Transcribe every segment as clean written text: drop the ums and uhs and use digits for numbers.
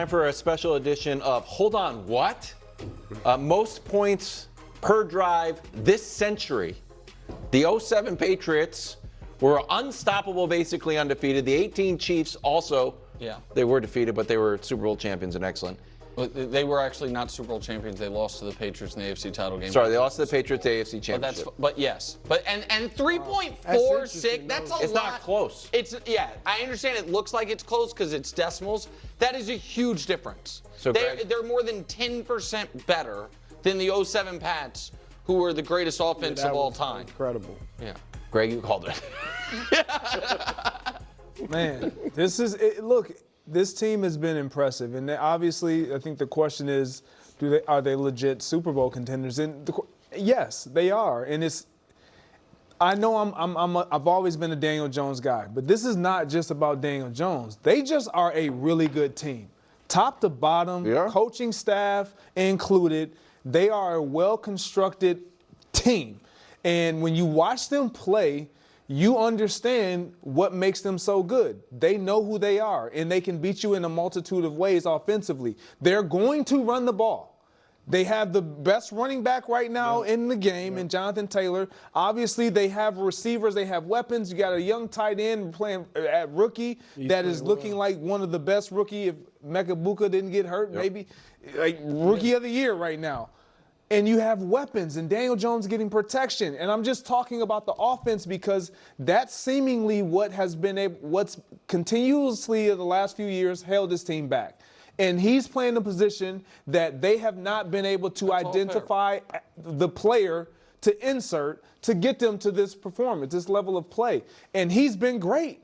time for a special edition of Hold On, What? Most points per drive this century. The 07 Patriots were unstoppable, basically undefeated. The 18 Chiefs also, they were defeated, but they were Super Bowl champions and excellent. Well, they were actually not Super Bowl champions. They lost to the Patriots in the AFC title game. Sorry, they lost to the Patriots AFC championship. But yes. And 3.46, that's a lot. It's not close. I understand it looks like it's close because it's decimals. That is a huge difference. So they're more than 10% better than the 07 Pats, who were the greatest offense of all time. Incredible. Yeah. Greg, you called it. Man, this is look. This team has been impressive, and obviously, I think the question is, are they legit Super Bowl contenders? And yes, they are. And I know I've always been a Daniel Jones guy, but this is not just about Daniel Jones. They just are a really good team, top to bottom, coaching staff included. They are a well-constructed team, and when you watch them play, you understand what makes them so good. They know who they are, and they can beat you in a multitude of ways offensively. They're going to run the ball. They have the best running back right now in the game in Jonathan Taylor. Obviously, they have receivers. They have weapons. You got a young tight end playing at rookie that is looking like one of the best rookie if Mekabuka didn't get hurt, maybe. Like rookie of the year right now. And you have weapons, and Daniel Jones getting protection. And I'm just talking about the offense because that's seemingly what's continuously in the last few years held this team back. And he's playing a position that they have not been able to identify the player to insert to get them to this performance, this level of play. And he's been great.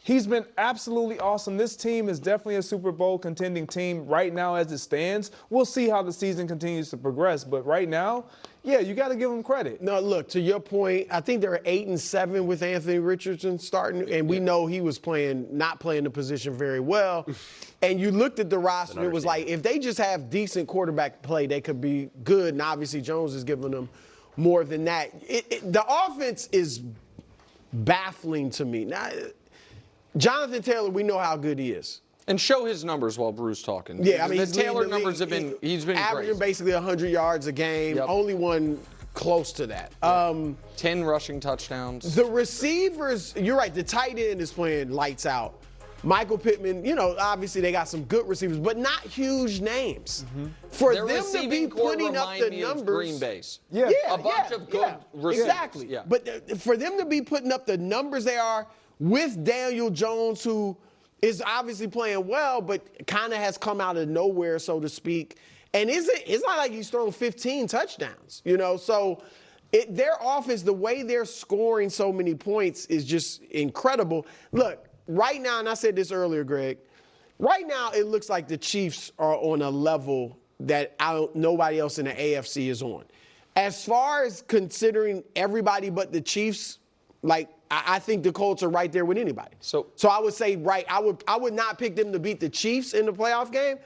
He's been absolutely awesome. This team is definitely a Super Bowl contending team right now as it stands. We'll see how the season continues to progress. But right now, you got to give them credit. No, look, to your point, I think they're 8-7 with Anthony Richardson starting, and we know he was not playing the position very well. And you looked at the roster, and it was like, if they just have decent quarterback play, they could be good. And obviously Jones is giving them more than that. The offense is baffling to me. Now, Jonathan Taylor, we know how good he is. And show his numbers while Bruce talking. Yeah, I mean, the Taylor numbers he's been averaging great. Basically 100 yards a game. Only one close to that. 10 rushing touchdowns. The receivers, you're right, the tight end is playing lights out. Michael Pittman, obviously they got some good receivers, but not huge names. For Their them to be putting up the numbers. Green Bay's. A bunch of good receivers. Exactly. Yeah. But for them to be putting up the numbers they are with Daniel Jones, who is obviously playing well, but kind of has come out of nowhere, so to speak. And it's not like he's thrown 15 touchdowns, So their offense, the way they're scoring so many points is just incredible. Look, right now, and I said this earlier, Greg, right now it looks like the Chiefs are on a level that nobody else in the AFC is on. As far as considering everybody but the Chiefs, I think the Colts are right there with anybody. So I would say, I would not pick them to beat the Chiefs in the playoff game,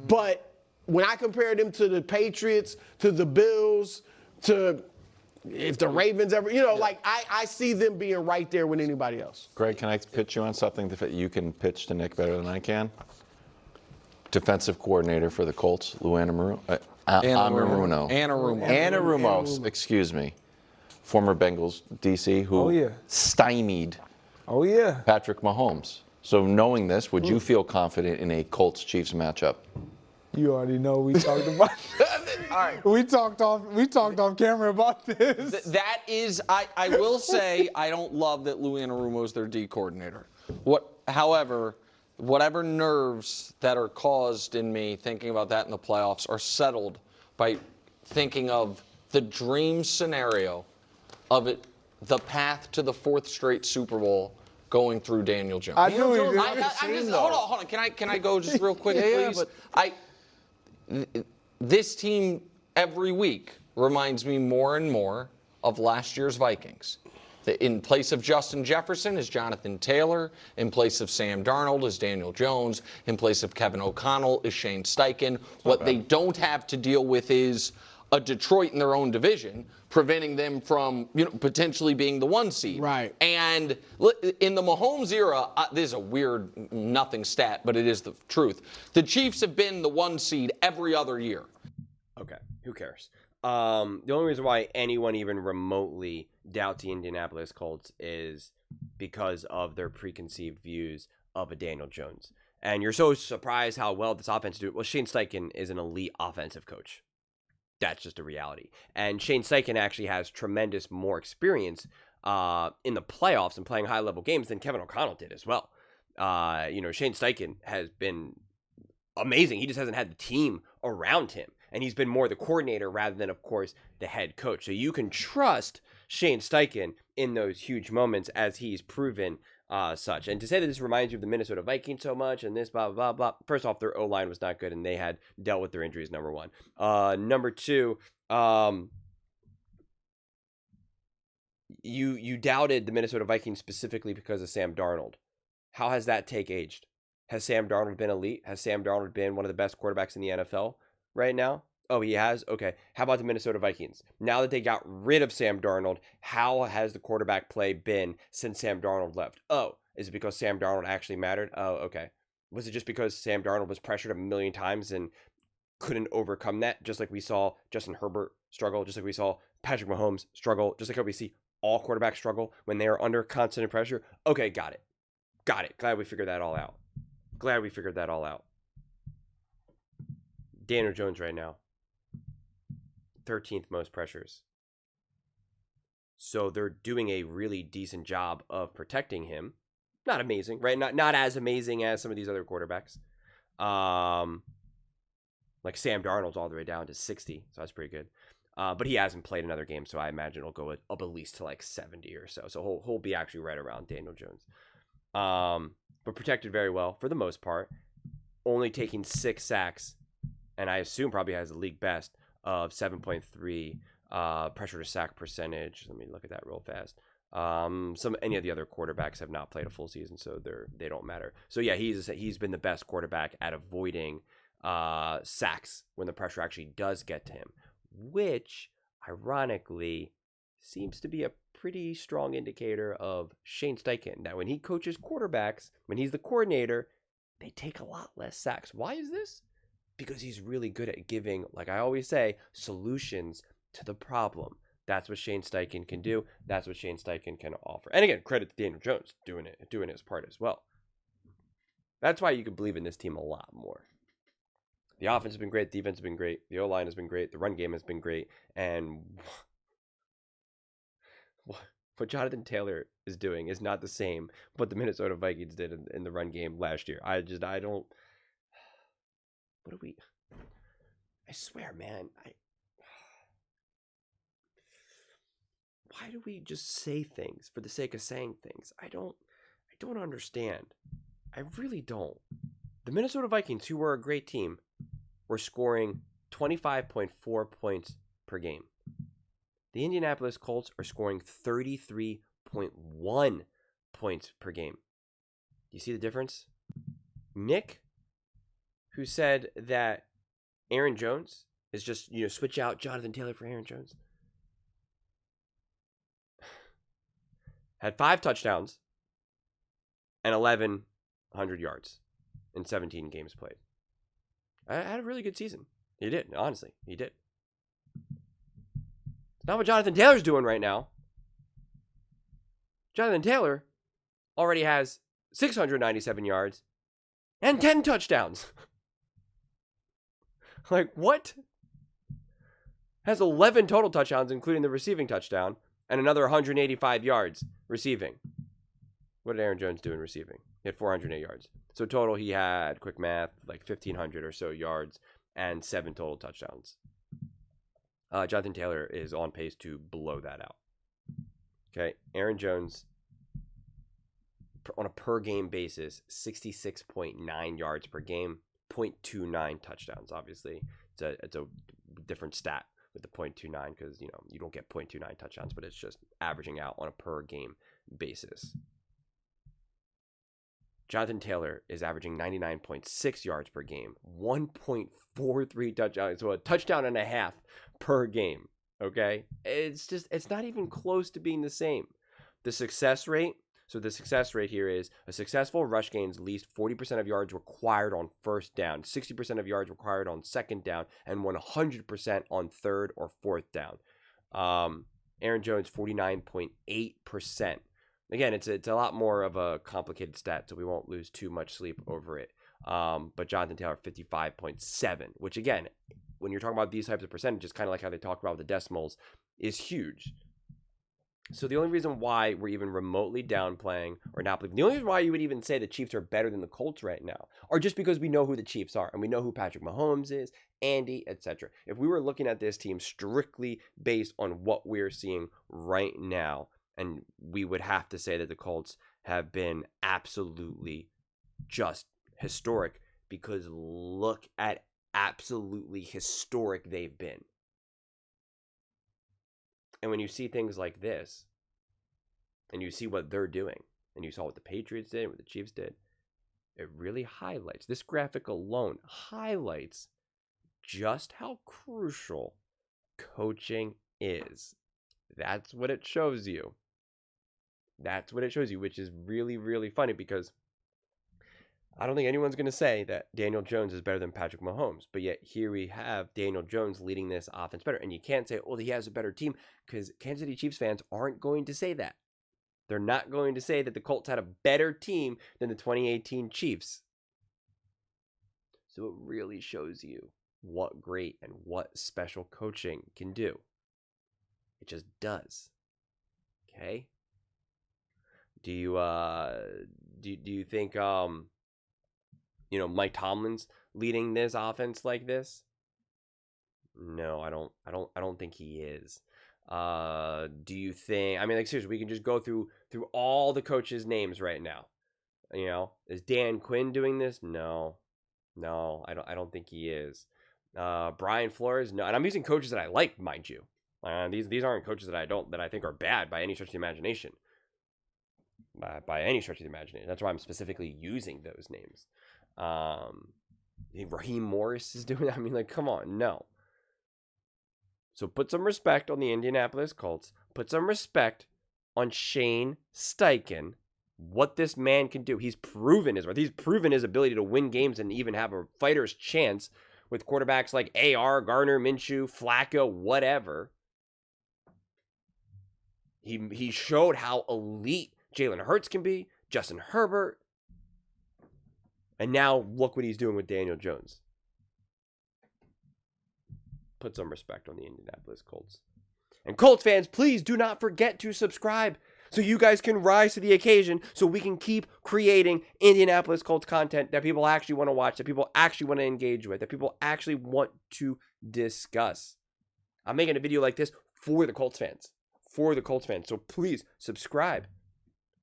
but when I compare them to the Patriots, to the Bills, to if the Ravens ever, I see them being right there with anybody else. Greg, can I pitch you on something that you can pitch to Nick better than I can? Defensive coordinator for the Colts, Lou Anarumo. Anarumo, excuse me. Former Bengals DC who stymied Patrick Mahomes. So knowing this, would you feel confident in a Colts-Chiefs matchup? You already know we talked about All right. We talked off camera about this. That is, I will say, I don't love that Lou Anarumo is their D coordinator. However, whatever nerves that are caused in me thinking about that in the playoffs are settled by thinking of the dream scenario of the path to the 4th straight Super Bowl going through Daniel Jones. I knew Hold on. Can I go just real quick, please? This team every week reminds me more and more of last year's Vikings. In place of Justin Jefferson is Jonathan Taylor. In place of Sam Darnold is Daniel Jones. In place of Kevin O'Connell is Shane Steichen. What they don't have to deal with is a Detroit in their own division, preventing them from potentially being the 1 seed. Right. And in the Mahomes era, this is a weird nothing stat, but it is the truth. The Chiefs have been the 1 seed every other year. Okay, who cares? The only reason why anyone even remotely doubts the Indianapolis Colts is because of their preconceived views of a Daniel Jones. And you're so surprised how well this offense is doing. Well, Shane Steichen is an elite offensive coach. That's just a reality. And Shane Steichen actually has tremendous more experience in the playoffs and playing high-level games than Kevin O'Connell did as well. Shane Steichen has been amazing. He just hasn't had the team around him. And he's been more the coordinator rather than, of course, the head coach. So you can trust Shane Steichen in those huge moments as he's proven such. And to say that this reminds you of the Minnesota Vikings so much and this blah, blah, blah. First off, their O-line was not good and they had dealt with their injuries, number one. Number two, you doubted the Minnesota Vikings specifically because of Sam Darnold. How has that take aged? Has Sam Darnold been elite? Has Sam Darnold been one of the best quarterbacks in the NFL right now? Oh, he has? Okay. How about the Minnesota Vikings? Now that they got rid of Sam Darnold, how has the quarterback play been since Sam Darnold left? Oh, is it because Sam Darnold actually mattered? Oh, okay. Was it just because Sam Darnold was pressured a million times and couldn't overcome that? Just like we saw Justin Herbert struggle, just like we saw Patrick Mahomes struggle, just like how we see all quarterbacks struggle when they are under constant pressure? Okay, got it. Got it. Glad we figured that all out. Daniel Jones right now, 13th most pressures. So they're doing a really decent job of protecting him. Not amazing, right? Not as amazing as some of these other quarterbacks. Like Sam Darnold's all the way down to 60, so that's pretty good. But he hasn't played another game, so I imagine it'll go up at least to like 70 or so. So he'll be actually right around Daniel Jones. But protected very well for the most part. Only taking 6 sacks, and I assume probably has the league best of 7.3 pressure to sack percentage. Let me look at that real fast. Any of the other quarterbacks have not played a full season, so they don't matter. So yeah, he's been the best quarterback at avoiding sacks when the pressure actually does get to him, which ironically seems to be a pretty strong indicator of Shane Steichen. Now, when he coaches quarterbacks, when he's the coordinator, they take a lot less sacks. Why is this? Because he's really good at giving, like I always say, solutions to the problem. That's what Shane Steichen can do. That's what Shane Steichen can offer. And again, credit to Daniel Jones doing his part as well. That's why you can believe in this team a lot more. The offense has been great. The defense has been great. The O-line has been great. The run game has been great. And what Jonathan Taylor is doing is not the same what the Minnesota Vikings did in the run game last year. I don't. I swear, man. Why do we just say things for the sake of saying things? I don't understand. I really don't. The Minnesota Vikings, who were a great team, were scoring 25.4 points per game. The Indianapolis Colts are scoring 33.1 points per game. You see the difference? Nick, who said that Aaron Jones is just, switch out Jonathan Taylor for Aaron Jones, had 5 touchdowns and 1,100 yards in 17 games played. I had a really good season. He did, honestly. He did. It's not what Jonathan Taylor's doing right now. Jonathan Taylor already has 697 yards and 10 touchdowns. Like, what? Has 11 total touchdowns, including the receiving touchdown, and another 185 yards receiving. What did Aaron Jones do in receiving? He had 408 yards. So total, he had, quick math, like 1,500 or so yards and 7 total touchdowns. Jonathan Taylor is on pace to blow that out. Okay, Aaron Jones, on a per-game basis, 66.9 yards per game, 0.29 touchdowns. Obviously, it's a different stat with the 0.29 because, you don't get 0.29 touchdowns, but it's just averaging out on a per-game basis. Jonathan Taylor is averaging 99.6 yards per game, 1.43 touchdowns, so a touchdown and a half per game. Okay, it's not even close to being the same. The success rate. So the success rate here is a successful rush gains at least 40% of yards required on first down, 60% of yards required on second down, and 100% on third or fourth down. Aaron Jones, 49.8%. Again, it's a lot more of a complicated stat, so we won't lose too much sleep over it. But Jonathan Taylor, 55.7, which again, when you're talking about these types of percentages, kind of like how they talk about the decimals, is huge. So the only reason why we're even remotely downplaying or not believing, the only reason why you would even say the Chiefs are better than the Colts right now are just because we know who the Chiefs are and we know who Patrick Mahomes is, Andy, etc. If we were looking at this team strictly based on what we're seeing right now, and we would have to say that the Colts have been absolutely just historic, because look at absolutely historic they've been. And when you see things like this, and you see what they're doing, and you saw what the Patriots did, what the Chiefs did, it really highlights, this graphic alone highlights just how crucial coaching is. That's what it shows you. That's what it shows you, which is really, really funny, because I don't think anyone's going to say that Daniel Jones is better than Patrick Mahomes, but yet here we have Daniel Jones leading this offense better. And you can't say, oh, he has a better team, because Kansas City Chiefs fans aren't going to say that. They're not going to say that the Colts had a better team than the 2018 Chiefs. So it really shows you what great and what special coaching can do. It just does. Okay? Do you think Mike Tomlin's leading this offense like this? No, I don't think he is. Do you think, seriously, we can just go through all the coaches' names right now. Is Dan Quinn doing this? No, I don't think he is. Brian Flores? No. And I'm using coaches that I like, mind you. These aren't coaches that I think are bad by any stretch of the imagination. By any stretch of the imagination. That's why I'm specifically using those names. Raheem Morris is doing that. Come on, no. So put some respect on the Indianapolis Colts. Put some respect on Shane Steichen. What this man can do. He's proven his worth. He's proven his ability to win games and even have a fighter's chance with quarterbacks like AR, Garner, Minshew, Flacco, whatever. He showed how elite Jalen Hurts can be, Justin Herbert. And now look what he's doing with Daniel Jones. Put some respect on the Indianapolis Colts. And Colts fans, please do not forget to subscribe so you guys can rise to the occasion, so we can keep creating Indianapolis Colts content that people actually want to watch, that people actually want to engage with, that people actually want to discuss. I'm making a video like this for the Colts fans. So please subscribe.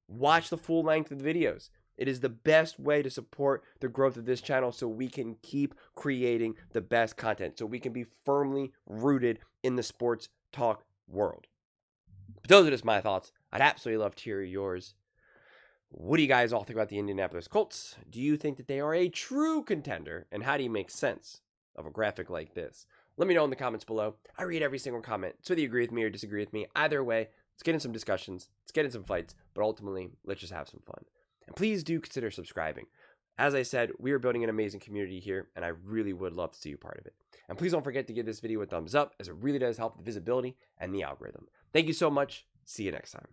Watch the full length of the videos. It is the best way to support the growth of this channel, so we can keep creating the best content, so we can be firmly rooted in the sports talk world. But those are just my thoughts. I'd absolutely love to hear yours. What do you guys all think about the Indianapolis Colts? Do you think that they are a true contender? And how do you make sense of a graphic like this? Let me know in the comments below. I read every single comment. So whether you agree with me or disagree with me, either way, let's get in some discussions. Let's get in some fights. But ultimately, let's just have some fun. And please do consider subscribing. As I said, we are building an amazing community here, and I really would love to see you part of it. And please don't forget to give this video a thumbs up, as it really does help the visibility and the algorithm. Thank you so much. See you next time.